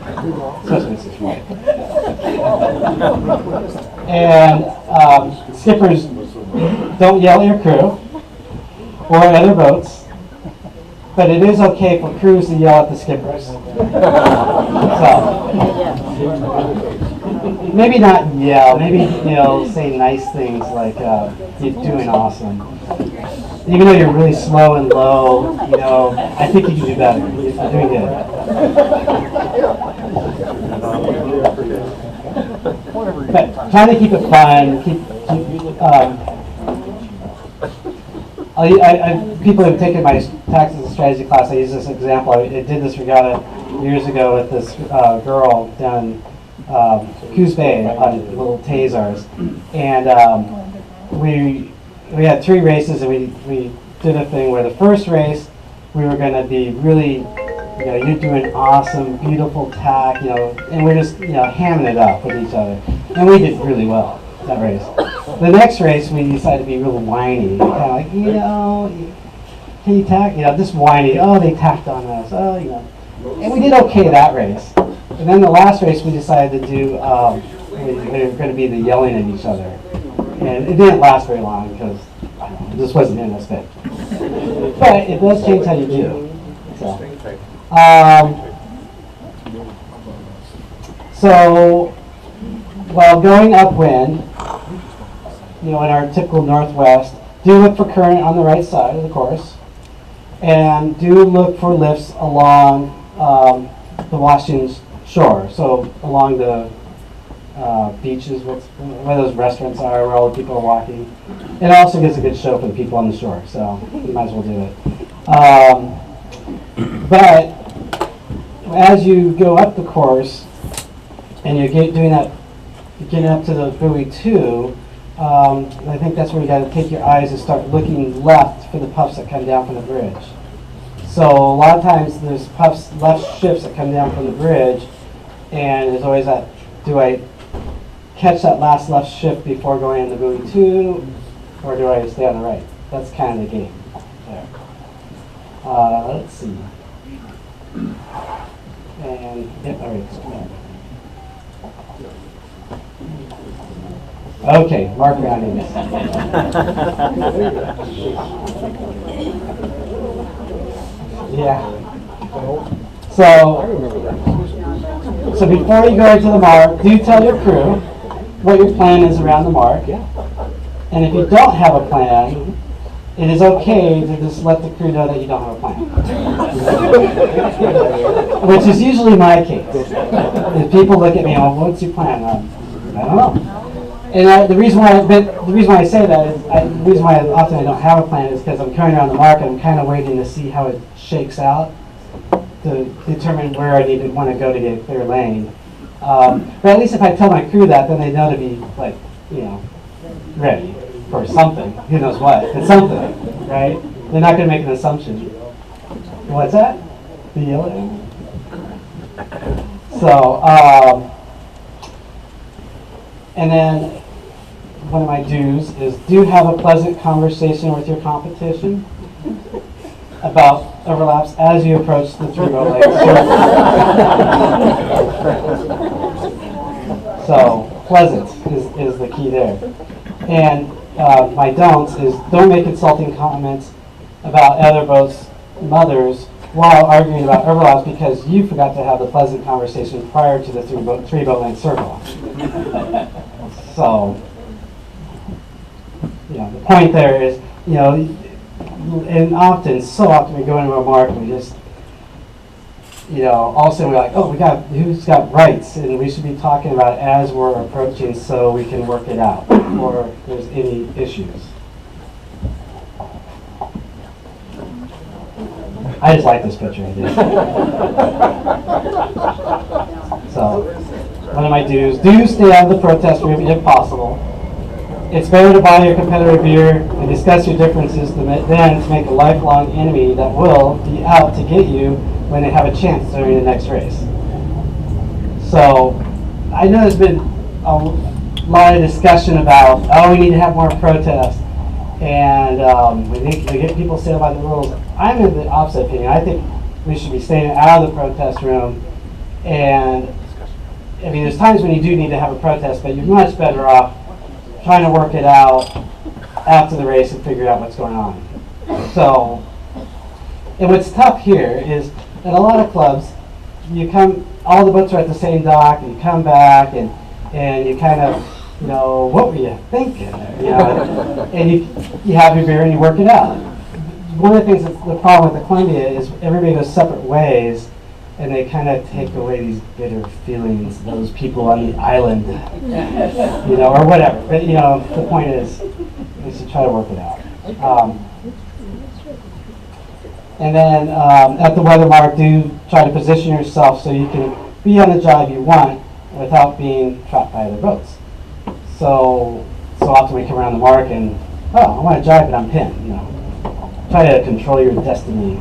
especially Mrs. White. And skippers don't yell at your crew or at other boats, but it is okay for crews to yell at the skippers. So, maybe not yell, maybe say nice things like you're doing awesome. Even though you're really slow and low, I think you can do better. You're doing good. But trying to keep it fun, people who've taken my tactics and strategy class, I use this example. I did this regatta years ago with this girl down Coos Bay on little Tazars. And we had 3 races, and we did a thing where the first race we were going to be really, you're doing awesome, beautiful tack, and we're just, hamming it up with each other. And we did really well that race. The next race we decided to be real whiny, kind of like, can you tack? Just whiny. Oh, they tacked on us. Oh, and we did okay that race. And then the last race we decided to do, we were going to be the yelling at each other. And it didn't last very long because it just wasn't in us fit. But it does change how you do. So while going upwind, in our typical northwest, do look for current on the right side of the course, and do look for lifts along the Washington shore. So along the beaches, where those restaurants are, where all the people are walking. It also gives a good show for the people on the shore, so you might as well do it. But as you go up the course, and you're getting up to the buoy 2, I think that's where you got to take your eyes and start looking left for the puffs that come down from the bridge. So a lot of times there's puffs, left shifts that come down from the bridge, and there's always that, do I catch that last left shift before going in the buoy 2, or do I stay on the right? That's kind of the game there. Let's see. And, yep, all right. Okay, mark rounding this. Yeah. So before you go into the mark, do tell your crew what your plan is around the mark. And if you don't have a plan, it is okay to just let the crew know that you don't have a plan. Which is usually my case. If people look at me, what's your plan? I don't know. And the reason why I say that is, the reason why often I don't have a plan is because I'm coming around the mark and I'm kind of waiting to see how it shakes out to determine where I want to go to get a clear lane. But at least if I tell my crew that, then they know to be ready for something. Who knows what? It's something, right? They're not going to make an assumption. What's that? The yellow? So, and then one of my do's is do have a pleasant conversation with your competition about overlaps as you approach the 3-boat lake. So pleasant is the key there. And my don'ts is don't make insulting comments about other boats' mothers while arguing about overlaps because you forgot to have the pleasant conversation prior to the 3-boat length circle. So, the point there is, and so often we go into a mark and we just, all of a sudden we're like, oh, who's got rights? And we should be talking about it as we're approaching so we can work it out or if there's any issues. I just like this picture, I guess. So, one of my do's, do stay out of the protest room if possible. It's better to buy your competitor beer and discuss your differences than to make a lifelong enemy that will be out to get you when they have a chance during the next race. So, I know there's been a lot of discussion about, we need to have more protests, and we need to get people stand by the rules. I'm in the opposite opinion. I think we should be staying out of the protest room And I mean, there's times when you do need to have a protest, but you're much better off trying to work it out after the race and figure out what's going on. So, and what's tough here is at a lot of clubs, you come, all the boats are at the same dock, and you come back and you kind of, you know, what were you thinking? You know, and you have your beer and you work it out. One of the things that's the problem with the Columbia is everybody goes separate ways, and they kind of take away these bitter feelings, those people on the island, you know, or whatever. But, you know, the point is to try to work it out. And then at the weather mark, do try to position yourself so you can be on the jibe you want without being trapped by other boats. So often we come around the mark and, oh, I want to jibe, but I'm pinned, you know. Try to control your destiny.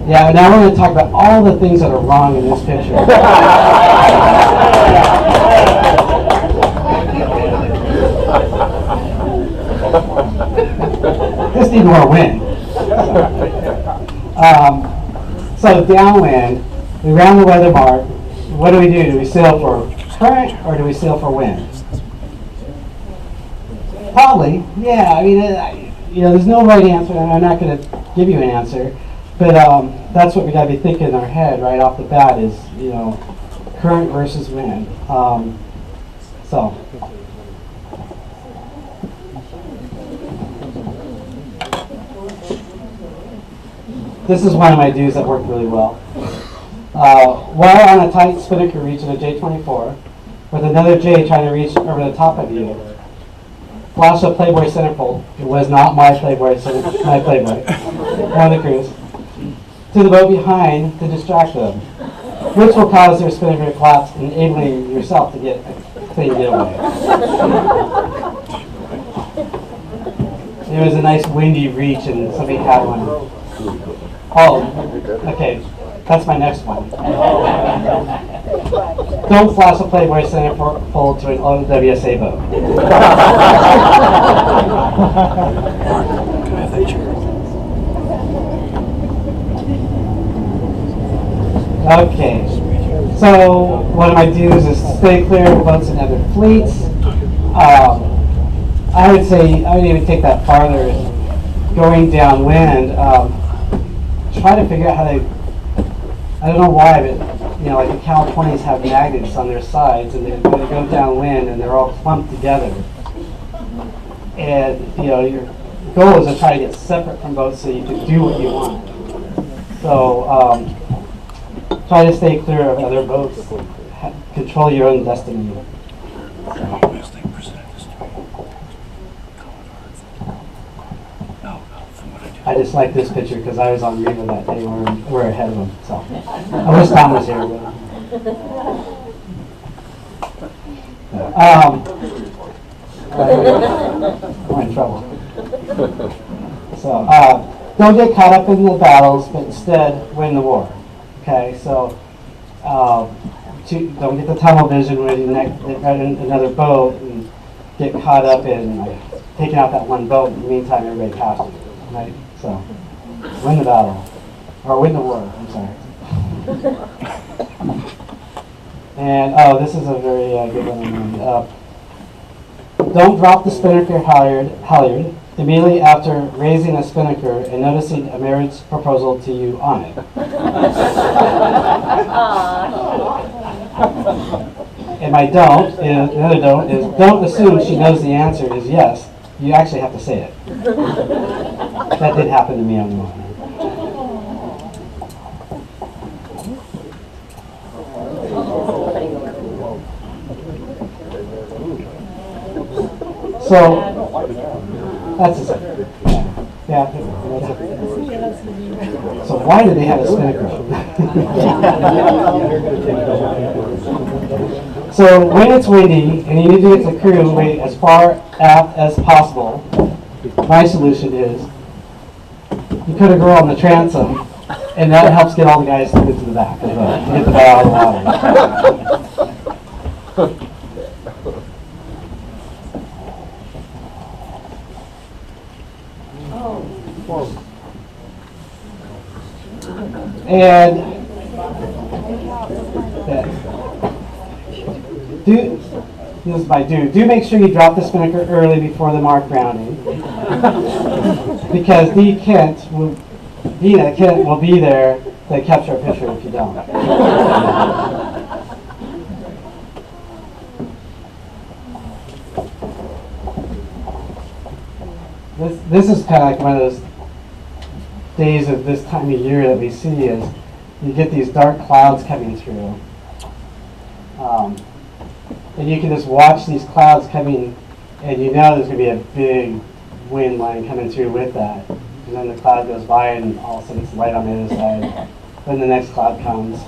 Yeah, now we're going to talk about all the things that are wrong in this picture. Just need more wind. So downwind, we round the weather mark. What do? Do we sail for current or do we sail for wind? Probably, yeah. I mean, you know, there's no right answer, and I'm not going to give you an answer. But that's what we got to be thinking in our head right off the bat is, you know, current versus wind. So. This is one of my do's that worked really well. While on a tight spinnaker reach in a J24, with another J trying to reach over the top of you, flash a Playboy centerfold. It was not my Playboy, my Playboy, one of the crews, to the boat behind to distract them, which will cause their spinnaker to collapse, enabling yourself to get a clean getaway. It was a nice windy reach and somebody had one. Oh, okay, that's my next one. Don't flash a Playboy centerfold to an OWSA boat. Okay, so one of my do's is stay clear of boats and other fleets. I would say, I would even take that farther, going downwind, try to figure out how to, I don't know why, but, you know, like the Cal 20s have magnets on their sides, and they go downwind and they're all clumped together. And, you know, your goal is to try to get separate from boats so you can do what you want. So, try to stay clear of other boats. Control your own destiny. I just like this picture because I was on Riva that day. We're ahead of them. So I wish Tom was here. We're in trouble. So don't get caught up in the battles, but instead win the war. Okay, so don't get the tunnel vision when you ride in another boat and get caught up in taking out that one boat. In the meantime, everybody passed you, right? So win the battle, or win the war. I'm sorry. And this is a very good one. Don't drop the spinnaker halyard immediately after raising a spinnaker and noticing a marriage proposal to you on it. And my another don't is don't assume she knows the answer is yes. You actually have to say it. That did happen to me on one. So that's it. Yeah. So why did they have a spinnaker? So when it's windy and you need to get the crew as far aft as possible, my solution is you put a girl on the transom, and that helps get all the guys to get to the back of the boat, to get the boat out of the water. And this is my do. Do make sure you drop the spinnaker early before the mark grounding, because Dina Kent will be there to capture a picture if you don't. This is kind of like one of those days of this time of year that we see is you get these dark clouds coming through. And you can just watch these clouds coming, and you know there's going to be a big wind line coming through with that. And then the cloud goes by, and all of a sudden it's light on the other side. Then the next cloud comes.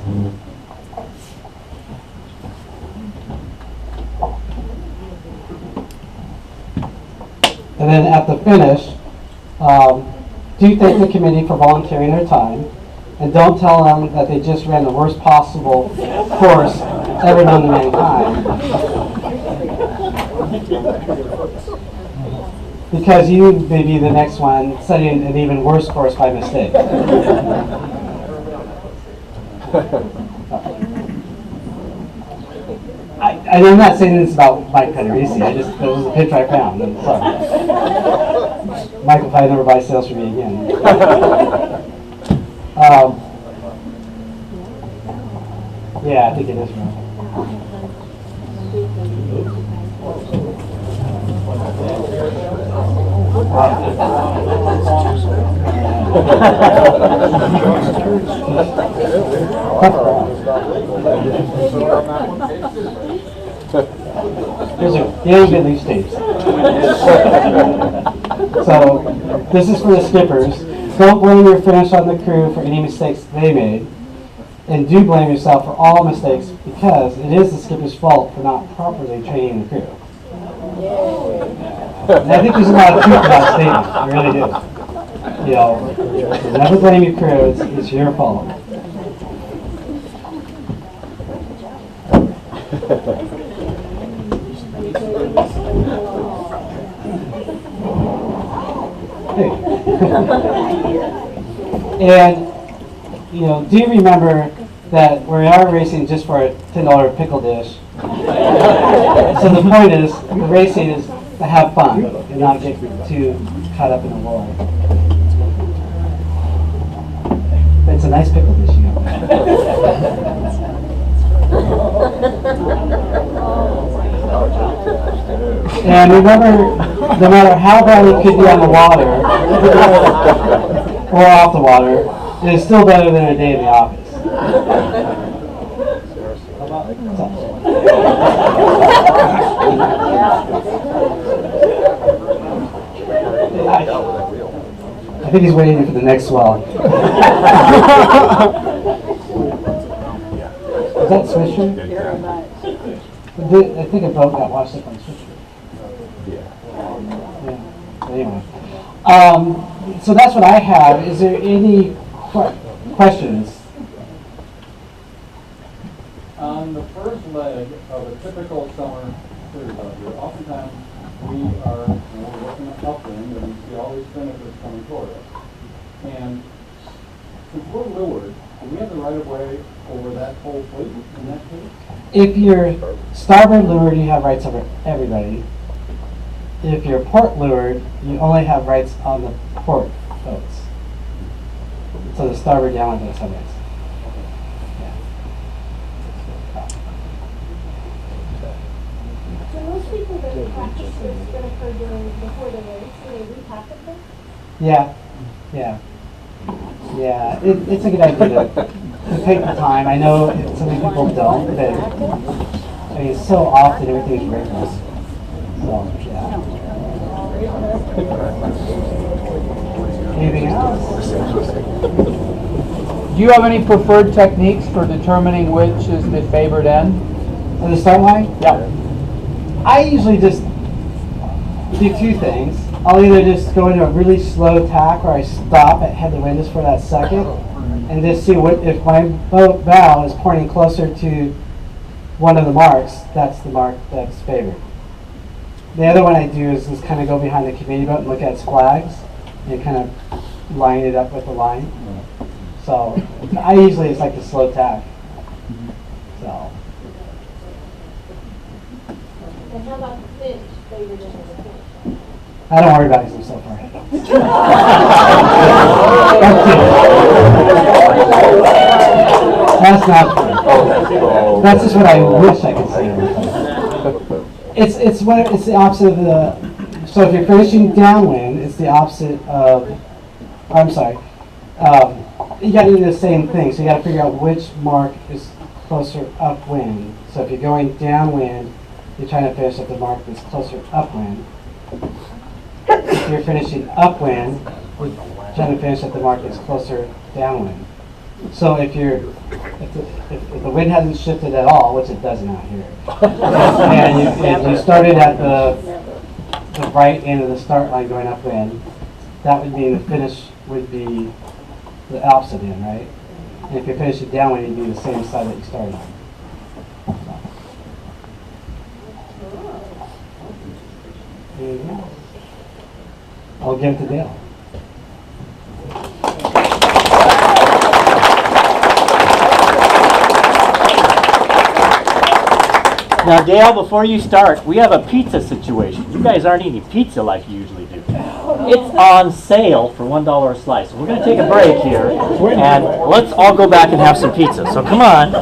And then at the finish, do thank the committee for volunteering their time, and don't tell them that they just ran the worst possible course ever known to mankind. Because you may be the next one setting an even worse course by mistake. I'm not saying this about Mike Pederisi. This was a picture I found. I'm sorry. Michael probably never buy sales from me again. Yeah, I think it is wrong. There's a leaf tapes. So this is for the skippers. Don't blame your finish on the crew for any mistakes they made, and do blame yourself for all mistakes, because it is the skipper's fault for not properly training the crew. And I think there's a lot of truth to that statement. I really do. You know, never blame your crew. It's your fault. And you know, do remember that we are racing just for a $10 pickle dish. So the point is, the racing is to have fun and not get too caught up in the war. It's a nice pickle dish, you know. And remember, no matter how bad it could be on the water or off the water, it is still better than a day in the office. I think he's waiting for the next swell. Is that Swisher? I think a boat got washed up on Swisher. Yeah. Anyway. So that's what I have. Is there any questions? On the first leg of a typical summer cruise out here, oftentimes we're working upwind and we see all these spinnakers coming toward us. And since we're lured, do we have the right of way over that whole fleet in that case? If you're starboard lured, you have rights over everybody. If you're port lured, you only have rights on the port boats. So the starboard downwind boats have rights. So most people that practice spinnaker before the race, do they repacket them? Yeah. It's a good idea to take the time. I know some people don't, but I mean, so often everything's rigorous. So, yeah. Anything else? Do you have any preferred techniques for determining which is the favored end? On the start line? Yeah. I usually just do two things. I'll either just go into a really slow tack where I stop at head to wind just for that second and just see what if my boat bow is pointing closer to one of the marks, that's the mark that's favored. The other one I do is just kind of go behind the committee boat and look at its flags. and kind of line it up with the line. So I usually, it's like the slow tack. So. And how about the finish, favored in the finish? I don't worry about it, 'cause I'm so far ahead. That's not true. That's just what I wish I could say. It's the opposite of the. So if you're finishing downwind, it's the opposite of. I'm sorry. You got to do the same thing. So you got to figure out which mark is closer upwind. So if you're going downwind, you're trying to finish at the mark that's closer upwind. If you're finishing upwind, you're trying to finish at the mark that's closer downwind. So if the wind hasn't shifted at all, which it doesn't out here, and you started at the right end of the start line going upwind, that would mean the finish would be the opposite end, right? And if you're finishing downwind, it'd be the same side that you started on. There you go. I'll give it to Dale. Now, Dale, before you start, we have a pizza situation. You guys aren't eating pizza like you usually do. It's on sale for $1 a slice. We're going to take a break here, and let's all go back and have some pizza. So come on.